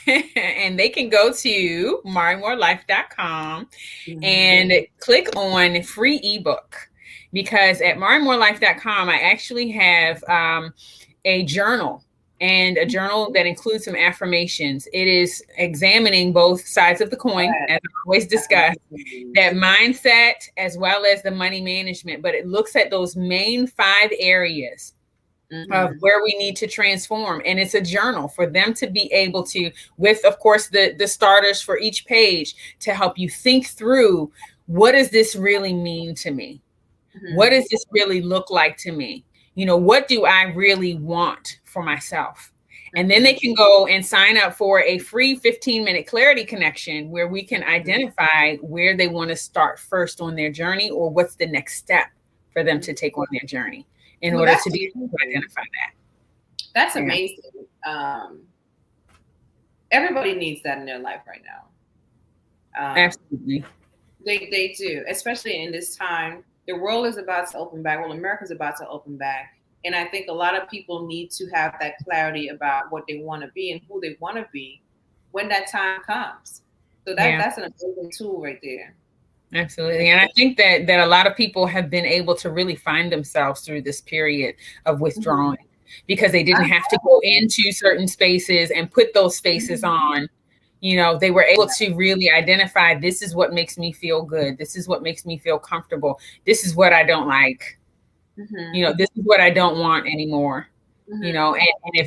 And they can go to marimorelife.com and click on free ebook. Because at marimorelife.com, I actually have a journal, and a journal that includes some affirmations. It is examining both sides of the coin, as I always discuss, that mindset as well as the money management. But it looks at those main 5 areas of where we need to transform. And it's a journal for them to be able to, with, of course, the starters for each page, to help you think through, what does this really mean to me? What does this really look like to me? You know, what do I really want for myself? And then they can go and sign up for a free 15-minute clarity connection where we can identify where they want to start first on their journey, or what's the next step for them to take on their journey in order to be able to identify that. That's amazing. Everybody needs that in their life right now. Absolutely. They do, especially in this time. The world is about to open back. Well, America's about to open back. And I think a lot of people need to have that clarity about what they want to be and who they want to be when that time comes. So that's an amazing tool right there. Absolutely. And I think that a lot of people have been able to really find themselves through this period of withdrawing, because they didn't have to go into certain spaces and put those spaces on. You know, they were able to really identify, this is what makes me feel good. This is what makes me feel comfortable. This is what I don't like. You know, this is what I don't want anymore. You know,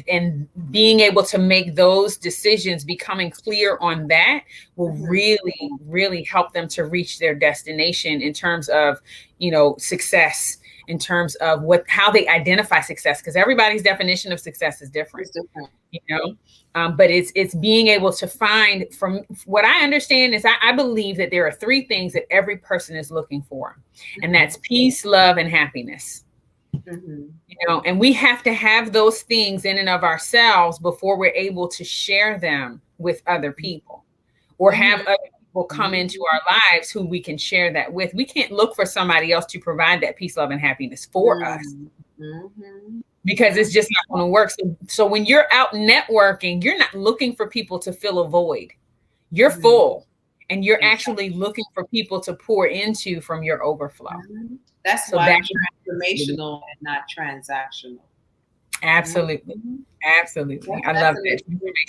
and being able to make those decisions, becoming clear on that, will really, really help them to reach their destination in terms of, you know, success, in terms of how they identify success, because everybody's definition of success is different. You know, but it's being able to find, from what I understand is I believe that there are 3 things that every person is looking for, and that's peace, love, and happiness. You know, and we have to have those things in and of ourselves before we're able to share them with other people, or have other people come into our lives who we can share that with. We can't look for somebody else to provide that peace, love, and happiness for us. Because it's just not going to work. So when you're out networking, you're not looking for people to fill a void. You're full, and you're actually looking for people to pour into from your overflow. That's why it's transformational and not transactional. Absolutely. Absolutely. I love that.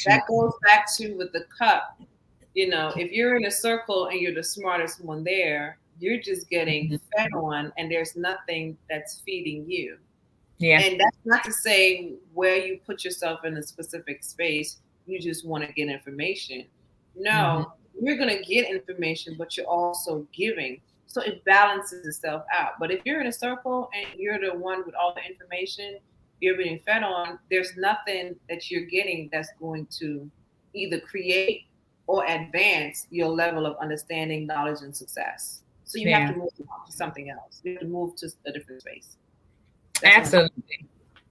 That goes back to with the cup. You know, if you're in a circle and you're the smartest one there, you're just getting fed on, and there's nothing that's feeding you. And that's not to say where you put yourself in a specific space, you just want to get information. No, you're going to get information, but you're also giving. So it balances itself out. But if you're in a circle and you're the one with all the information you're being fed on, there's nothing that you're getting that's going to either create or advance your level of understanding, knowledge, and success. So you have to move to something else. You have to move to a different space. Absolutely.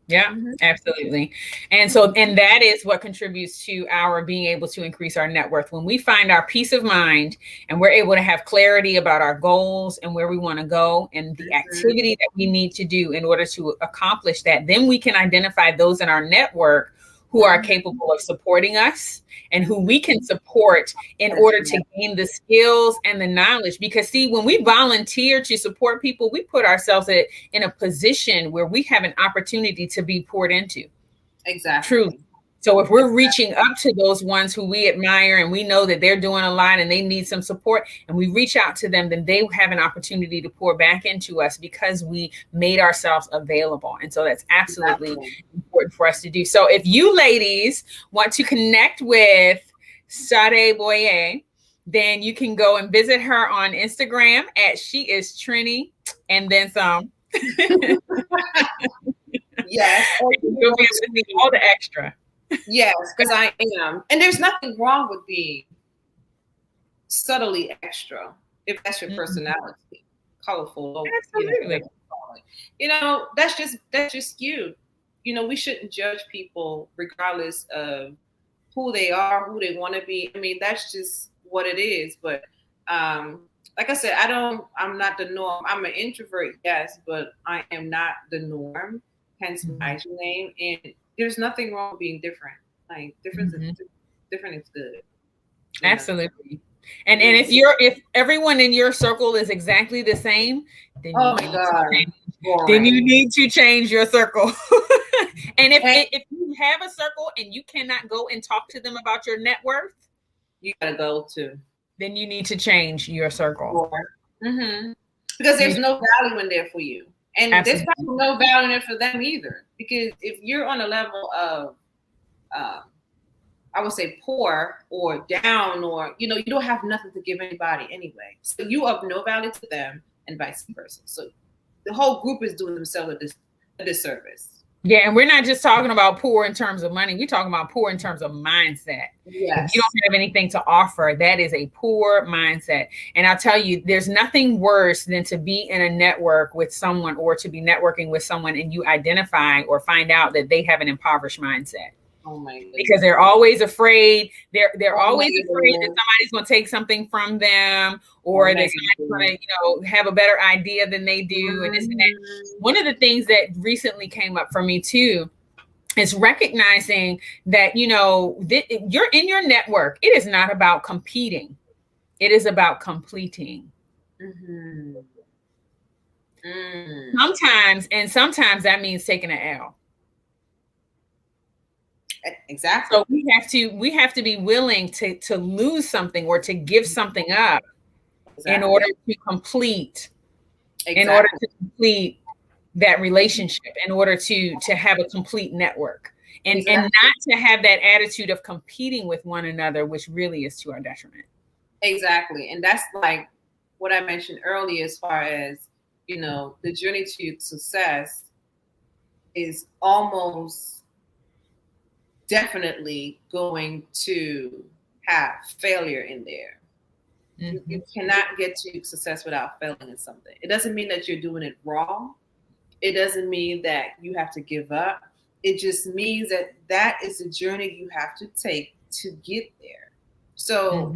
Yeah, absolutely. And that is what contributes to our being able to increase our net worth. When we find our peace of mind and we're able to have clarity about our goals and where we want to go and the activity that we need to do in order to accomplish that, then we can identify those in our network who are capable of supporting us and who we can support in order to gain the skills and the knowledge. Because see, when we volunteer to support people, we put ourselves in a position where we have an opportunity to be poured into. Exactly. Truly. So if we're reaching up to those ones who we admire and we know that they're doing a lot and they need some support, and we reach out to them, then they have an opportunity to pour back into us because we made ourselves available. And so that's absolutely important for us to do. So if you ladies want to connect with Sade Boyea, then you can go and visit her on Instagram at She Is Trini and then some. Yes. You'll be able to see all the extra. Yes, because I am. And there's nothing wrong with being subtly extra if that's your personality. Colorful. Absolutely. That's just you. We shouldn't judge people regardless of who they are, who they want to be. I mean, that's just what it is. But like I said, I'm not the norm. I'm an introvert, yes, but I am not the norm. Hence my name. And there's nothing wrong with being different. Like different is good. Absolutely. And if everyone in your circle is exactly the same, then you need to change your circle. And if you have a circle and you cannot go and talk to them about your net worth, you gotta go too. Then you need to change your circle. Because there's no value in there for you. And there's probably no value in it for them either. Because if you're on a level of, I would say poor or down, or, you don't have nothing to give anybody anyway. So you have no value to them and vice versa. So the whole group is doing themselves a disservice. Yeah, and we're not just talking about poor in terms of money. We're talking about poor in terms of mindset. Yes. If you don't have anything to offer, that is a poor mindset. And I'll tell you, there's nothing worse than to be in a network with someone or to be networking with someone and you identify or find out that they have an impoverished mindset. Oh my goodness. Because they're always afraid. They're always afraid that somebody's going to take something from them, or that somebody's going to, have a better idea than they do. And this and that. One of the things that recently came up for me too is recognizing that, you're in your network. It is not about competing. It is about completing. Sometimes that means taking an L. Exactly. So we have to be willing to lose something or to give something up in order to complete that relationship, in order to have a complete network and not to have that attitude of competing with one another, which really is to our detriment. Exactly. And that's like what I mentioned earlier, as far as, the journey to success is almost definitely going to have failure in there. You cannot get to success without failing in something. It doesn't mean that you're doing it wrong. It doesn't mean that you have to give up. It just means that is a journey you have to take to get there. So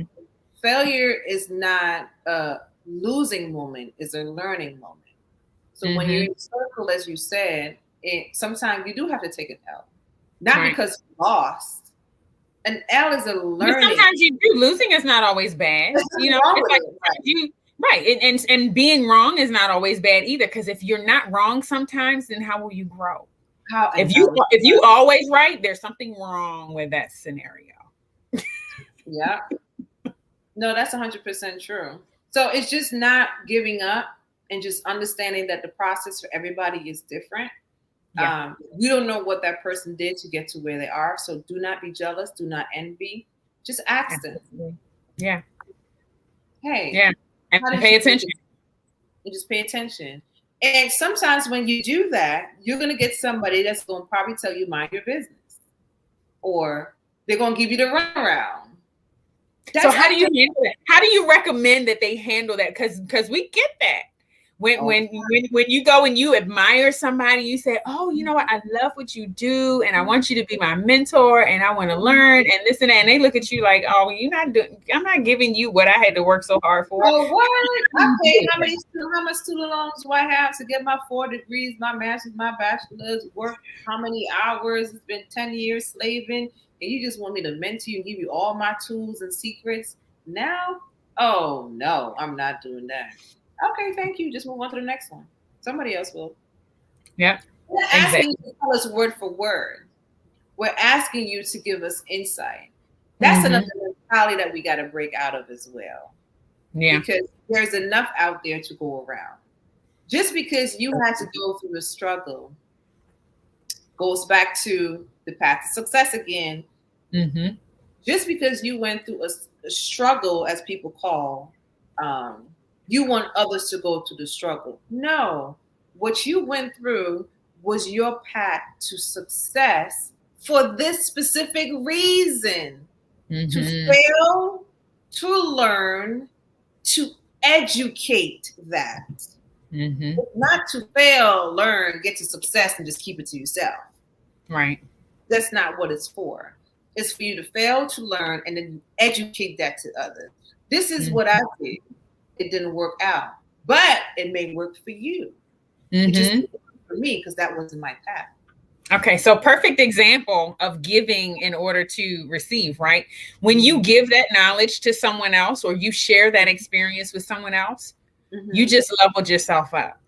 failure is not a losing moment, it's a learning moment. So when you're in a circle, as you said, sometimes you do have to take an L. Not because you lost. An L is a learning. But sometimes you do. Losing is not always bad. It's like and being wrong is not always bad either. Because if you're not wrong sometimes, then how will you grow? If you always right, there's something wrong with that scenario. Yeah. No, that's 100% true. So it's just not giving up and just understanding that the process for everybody is different. Yeah. You don't know what that person did to get to where they are. So do not be jealous. Do not envy. Just ask them. Yeah. Hey. Yeah. And pay attention. And just pay attention. And sometimes when you do that, you're going to get somebody that's going to probably tell you mind your business. Or they're going to give you the runaround. So how do you handle that? How do you recommend that they handle that? Because we get that. When you go and you admire somebody, you say, oh, you know what, I love what you do, and I want you to be my mentor, and I want to learn, and this and that. And they look at you like, oh, you're not doing, I'm not giving you what I had to work so hard for. Oh, what? I paid how much student loans do I have to get my 4 degrees, my master's, my bachelor's, work how many hours? It's been 10 years slaving, and you just want me to mentor you and give you all my tools and secrets now? Oh no, I'm not doing that. Okay, thank you. Just move on to the next one. Somebody else will. Yeah. We're not asking you to tell us word for word. We're asking you to give us insight. That's another mentality that we got to break out of as well. Yeah. Because there's enough out there to go around. Just because you had to go through a struggle goes back to the path to success again. Just because you went through a struggle, as people call, you want others to go through the struggle. No, what you went through was your path to success for this specific reason. To fail, to learn, to educate that. Not to fail, learn, get to success, and just keep it to yourself. Right. That's not what it's for. It's for you to fail, to learn, and then educate that to others. This is what I did. It didn't work out, but it may work for you. It just didn't work for me because that wasn't my path. Okay, so perfect example of giving in order to receive, right? When you give that knowledge to someone else, or you share that experience with someone else, you just leveled yourself up.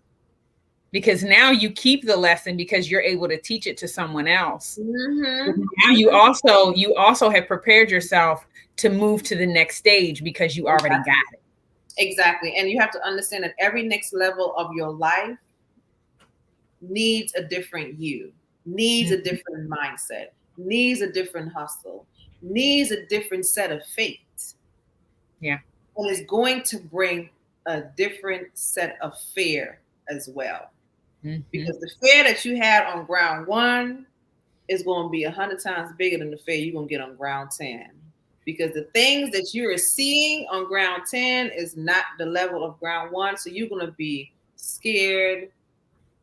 Because now you keep the lesson because you're able to teach it to someone else. Now you also have prepared yourself to move to the next stage because you already got it. Exactly. And you have to understand that every next level of your life needs a different you, needs a different mindset, needs a different hustle, needs a different set of faith. Yeah. And it's going to bring a different set of fear as well. Because the fear that you had on ground 1 is going to be 100 times bigger than the fear you're going to get on ground 10. Because the things that you're seeing on ground 10 is not the level of ground 1. So you're going to be scared,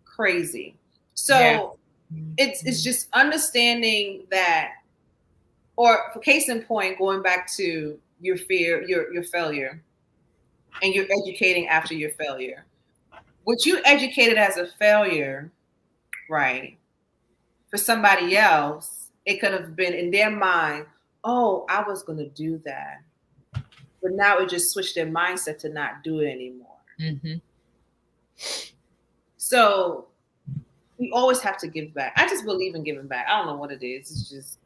crazy. So it's just understanding that, or for case in point, going back to your fear, your failure, and you're educating after your failure. What you educated as a failure, right? For somebody else, it could have been in their mind, oh, I was going to do that. But now it just switched their mindset to not do it anymore. So you always have to give back. I just believe in giving back. I don't know what it is. It's just,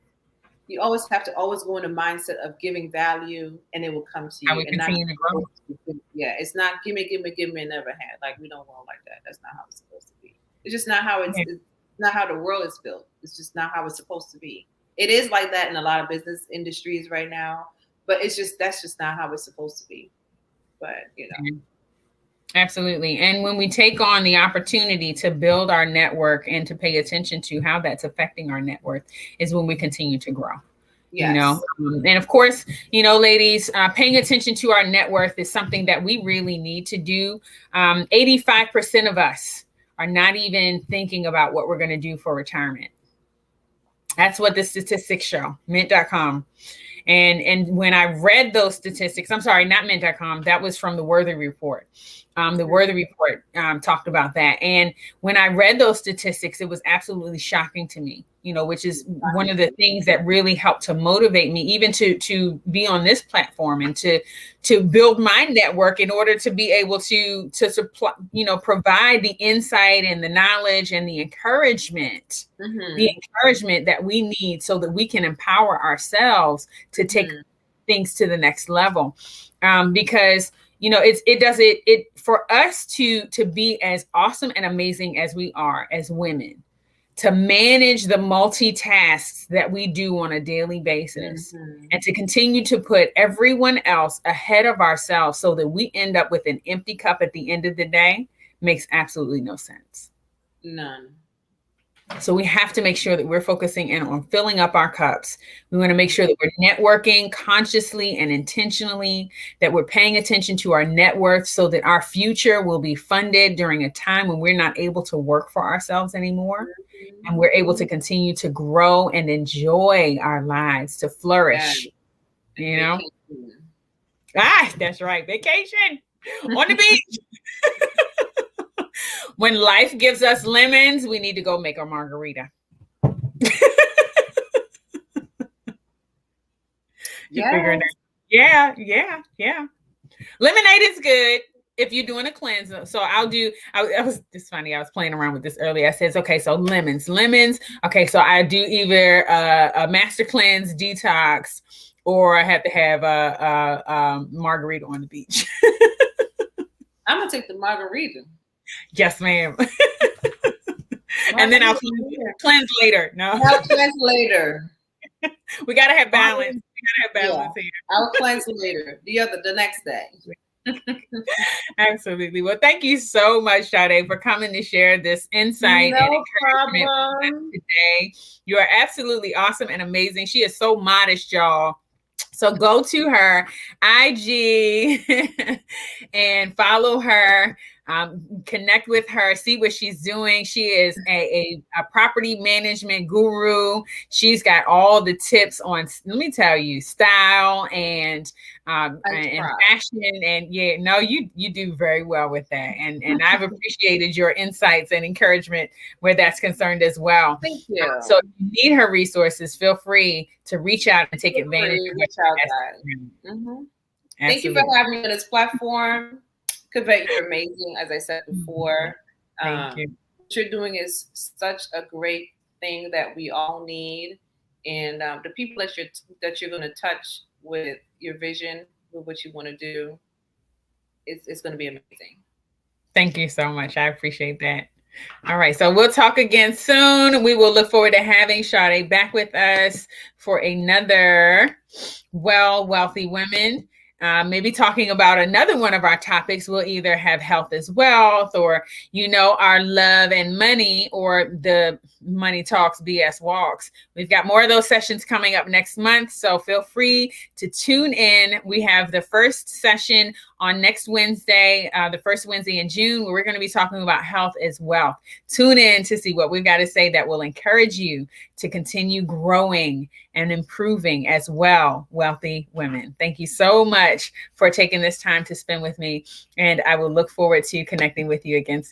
you always have to go in the mindset of giving value, and it will come to you. How we continue to grow. Yeah, it's not give me, and never had. Like, we don't roll like that. That's not how it's supposed to be. It's just not how it's not how the world is built. It's just not how it's supposed to be. It is like that in a lot of business industries right now, but that's just not how it's supposed to be. But Absolutely. And when we take on the opportunity to build our network and to pay attention to how that's affecting our net worth is when we continue to grow. Yes. And of course, ladies, paying attention to our net worth is something that we really need to do. 85% of us are not even thinking about what we're going to do for retirement. That's what the statistics show, mint.com. And when I read those statistics, I'm sorry, not mint.com, that was from the Worthy Report. The Worthy Report talked about that. And when I read those statistics, it was absolutely shocking to me, which is one of the things that really helped to motivate me even to be on this platform and to build my network in order to be able to supply, provide the insight and the knowledge and the encouragement, that we need so that we can empower ourselves to take things to the next level. Because it for us to be as awesome and amazing as we are as women, to manage the multitasks that we do on a daily basis, and to continue to put everyone else ahead of ourselves so that we end up with an empty cup at the end of the day makes absolutely no sense. None. So we have to make sure that we're focusing in on filling up our cups. We want to make sure that we're networking consciously and intentionally, that we're paying attention to our net worth so that our future will be funded during a time when we're not able to work for ourselves anymore. And we're able to continue to grow and enjoy our lives, to flourish, you know? That's right. Vacation on the beach. When life gives us lemons, we need to go make a margarita. Yeah. Yeah. Lemonade is good if you're doing a cleanse. So I was just funny. I was playing around with this earlier. I said, okay, so lemons. Okay, so I do either a master cleanse, detox, or I have to have a margarita on the beach. I'm gonna take the margarita. Yes, ma'am. And then I'll cleanse later. No, I'll cleanse later. We gotta have balance. Here. I'll cleanse later. The next day. Absolutely. Well, thank you so much, Sade, for coming to share this insight and encouragement with us today. You are absolutely awesome and amazing. She is so modest, y'all. So go to her IG and follow her. Connect with her, see what she's doing. She is a property management guru. She's got all the tips on, let me tell you, style and fashion. And you do very well with that. And I've appreciated your insights and encouragement where that's concerned as well. Thank you. So if you need her resources, feel free to reach out and take advantage of what Thank you for having me on this platform. Kavette, you're amazing, as I said before. Thank you. What you're doing is such a great thing that we all need, and the people that you're going to touch with your vision, with what you want to do, it's going to be amazing. Thank you so much. I appreciate that. All right, so we'll talk again soon. We will look forward to having Sade back with us for another Wealthy Women. Maybe talking about another one of our topics. We'll either have health as wealth, or, our love and money, or the money talks, BS walks. We've got more of those sessions coming up next month. So feel free to tune in. We have the first session on next Wednesday, the first Wednesday in June, where we're going to be talking about health as wealth. Tune in to see what we've got to say that will encourage you to continue growing and improving as well, wealthy women. Thank you so much for taking this time to spend with me, and I will look forward to connecting with you again soon.